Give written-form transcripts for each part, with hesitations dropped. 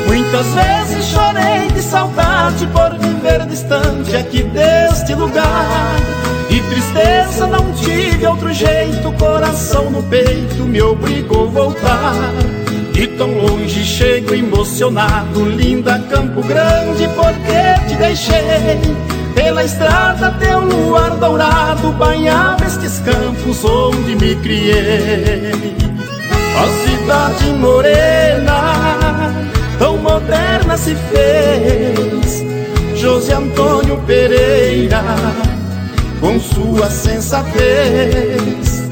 Muitas vezes chorei de saudade por viver distante aqui deste lugar. De tristeza não tive outro jeito, coração no peito me obrigou a voltar. De tão longe chego emocionado, linda Campo Grande, porque te deixei. Pela estrada teu luar dourado banhava estes campos onde me criei. Ó cidade morena, tão moderna se fez José Antônio Pereira, com sua sensatez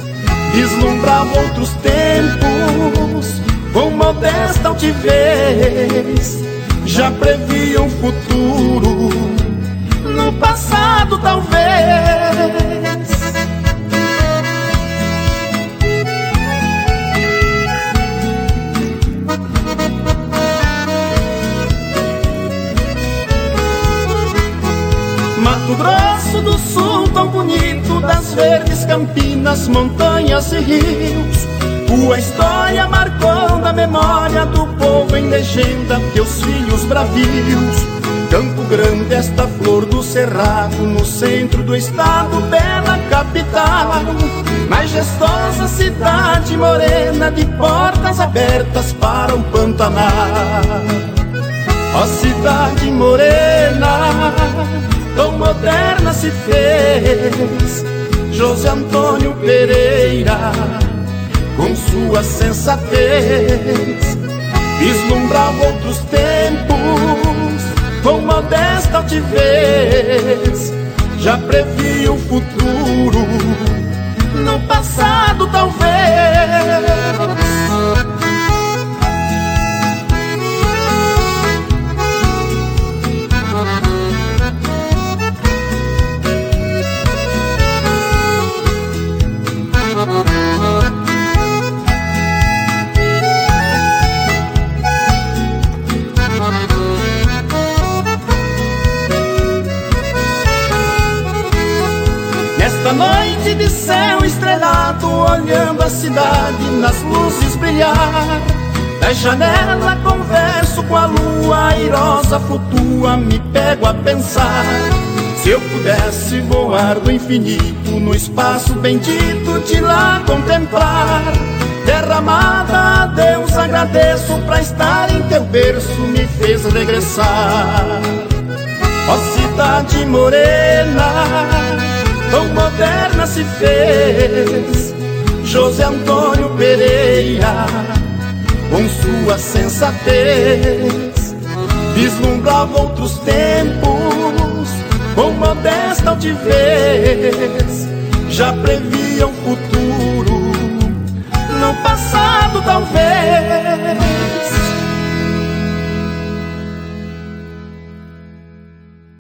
vislumbrava outros tempos, com modesta altivez já previa um futuro no passado talvez. Mato Grosso do Sul, tão bonito, das verdes campinas, montanhas e rios. Tua história marcou na memória do povo em legenda, teus filhos bravios. Campo Grande, esta flor do cerrado, no centro do estado, bela capital. Majestosa cidade morena, de portas abertas para o Pantanal. Ó cidade morena, tão moderna se fez José Antônio Pereira, com sua sensatez vislumbrava outros tempos, com modesta altivez já previa o futuro no passado talvez. Nesta noite de céu estrelado, olhando a cidade nas luzes brilhar, da janela converso com a lua airosa, flutua, me pego a pensar. Se eu pudesse voar do infinito, no espaço bendito de lá contemplar, terra amada, a Deus agradeço, pra estar em teu berço me fez regressar. Ó cidade morena, tão moderna se fez José Antônio Pereira, com sua sensatez vislumbrava outros tempos, com modesta altivez já previa